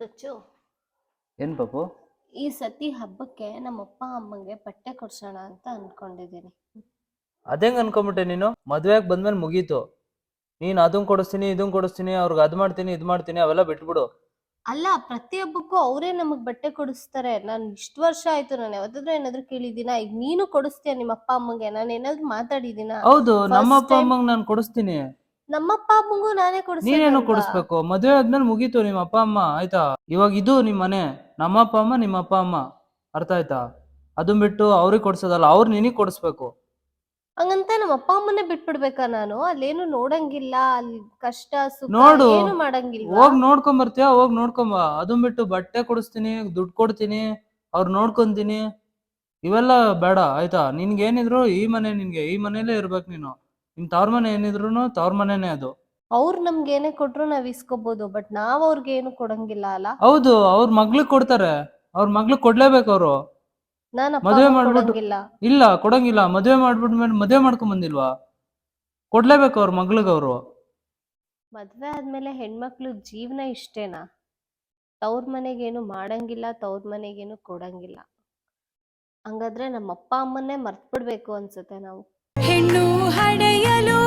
ರಚ್ಚು, ಏನ್ ಪಾಪು? ಈ ಸತಿ ಹಬ್ಬಕ್ಕೆ ನಮ್ಮಪ್ಪ ಅಮ್ಮಂಗೆ ಬಟ್ಟೆ ಕೊಡ್ಸೋಣ ಅಂತ ಅನ್ಕೊಂಡಿದ್ದೀನಿ. ಅದೇಂಗ್ ಅನ್ಕೊಂಬಿಟ್ಟೆ ನೀನು? ಮದ್ವೆಗ್ ಬಂದ್ಮೇಲೆ ಮುಗೀತು. ನೀನ್ ಅದನ್ ಕೊಡಿಸ್ತೀನಿ ಇದನ್ ಕೊಡಿಸ್ತೀನಿ ಅವ್ರಿಗೆ ಅದ್ ಮಾಡ್ತೀನಿ ಇದ್ ಮಾಡ್ತೀನಿ ಅವೆಲ್ಲ ಬಿಟ್ಬಿಡು. ಅಲ್ಲ, ಪ್ರತಿ ಹಬ್ಬಕ್ಕೂ ಅವರೇ ನಮಗ್ ಬಟ್ಟೆ ಕೊಡಿಸ್ತಾರೆ. ನಾನು ಇಷ್ಟು ವರ್ಷ ಆಯ್ತು, ನಾನು ಯಾವತ್ತಾದ್ರೂ ಏನಾದ್ರು ಕೇಳಿದ್ದೀನ? ಈಗ ನೀನು ಕೊಡಿಸ್ತೀಯ ನಿಮ್ಮ ಅಪ್ಪ ಅಮ್ಮಂಗೆ? ನಾನು ಏನಾದ್ರು ಮಾತಾಡಿದ್ದೀನ? ಹೌದು, ನಮ್ಮ ಫಸ್ಟ್ ಅಪ್ಪ ಟೈಮ್ ಅಮ್ಮಂಗ್ ನಾನು ಕೊಡಿಸ್ತೀನಿ. ನಮ್ಮಪ್ಪ ಅಮ್ಮಂಗೂ ನಾನೇ ನೀನೇನು ಕೊಡಿಸೋದಲ್ವಾ? ಕೊಡಿಸ್ಬೇಕು? ಮದ್ವೆ ಆದ್ಮೇಲೆ ಮುಗೀತು ನಿಮ್ಮ ಅಪ್ಪ ಅಮ್ಮ, ಆಯ್ತಾ? ಇವಾಗ ಇದು ನಿಮ್ ಮನೆ, ನಮ್ಮ ಅಪ್ಪ ಅಮ್ಮ ನಿಮ್ಮ ಅಪ್ಪ ಅಮ್ಮ, ಅರ್ಥ ಆಯ್ತಾ? ಅದನ್ ಬಿಟ್ಟು ಅವ್ರಿಗೆ ಕೊಡ್ಸೋದಲ್ಲ, ಅವ್ರು ನಿನಗ್ ಕೊಡಿಸ್ಬೇಕು. ಹಂಗಂತ ನಮ್ಮ ಅಪ್ಪ ಅಮ್ಮನೇ ಬಿಟ್ಬಿಡ್ಬೇಕಾ ನಾನು? ಅಲ್ಲೇನು ನೋಡಂಗಿಲ್ಲ, ಅಲ್ಲಿ ಕಷ್ಟ ಸುಖ ನೋಡು, ಏನು ಮಾಡಂಗಿಲ್ವಾ? ಹೋಗ್ ನೋಡ್ಕೊಂಡ್ ಬರ್ತೀಯ, ಹೋಗ್ ನೋಡ್ಕೊಂಬ. ಅದನ್ ಬಿಟ್ಟು ಬಟ್ಟೆ ಕೊಡಿಸ್ತೀನಿ, ದುಡ್ಡು ಕೊಡ್ತೀನಿ, ಅವ್ರು ನೋಡ್ಕೊಂತೀನಿ, ಇವೆಲ್ಲ ಬೇಡ ಆಯ್ತಾ? ನಿನ್ಗೆ ಏನಿದ್ರು ಈ ಮನೆ, ನಿನ್ಗೆ ಈ ಮನೇಲೇ ಇರ್ಬೇಕು ನೀನು. ನಿನ್ ತವ್ರ ಮನೆ ಏನಿದ್ರು ತವ್ರ ಮನೆನೇ ಅದು. ಅವ್ರು ನಮ್ಗೆ ಏನೇ ಕೊಟ್ರು ನಾವ್ ಇಸ್ಕೋಬಹುದು, ಬಟ್ ನಾವ್ ಅವ್ರಿಗೆ ಏನು ಕೊಡಂಗಿಲ್ಲ ಅಲ್ಲ? ಹೌದು, ಅವ್ರ ಮಗ್ಳಿಗ್ ಕೊಡ್ತಾರೆ, ಅವ್ರ ಮಗ್ಳಿಗ್ ಕೊಡ್ಲೇಬೇಕು ಅವರು. ನಾನ್ ಅಪ್ಪ ಮದ್ವೆ ಅಮ್ಮ ಮಾಡ್ಬಿಟ್ಟು ಕೊಡಂಗಿಲ್ಲ. ಇಲ್ಲ ಕೊಡಂಗಿಲ್ಲ. ಮದ್ವೆ ಮಾಡ್ಬಿಟ್ಮೇಲೆ ಮದ್ವೆ ಮಾಡ್ಕೊಂಡ್ ಬಂದಿಲ್ವಾ, ಕೊಡ್ಲೇಬೇಕು ಅವ್ರ ಮಗ್ಳಿಗೆ ಅವರು. ಮದ್ವೆ ಆದ್ಮೇಲೆ ಹೆಣ್ಮಕ್ಳು ಜೀವನ ಇಷ್ಟೇನಾ? ತವ್ರ ಮನೆಗೇನು ಮಾಡಂಗಿಲ್ಲ, ತವ್ರ ಮನೆಗೇನು ಕೊಡಂಗಿಲ್ಲ. ಹಂಗಾದ್ರೆ ನಮ್ಮ ಅಪ್ಪ ಅಮ್ಮನ್ನೇ ಮರ್ತ್ ಬಿಡ್ಬೇಕು ಅನ್ಸುತ್ತೆ ನಾವು. ಹೆಣ್ಣು ಹಡೆಯಲು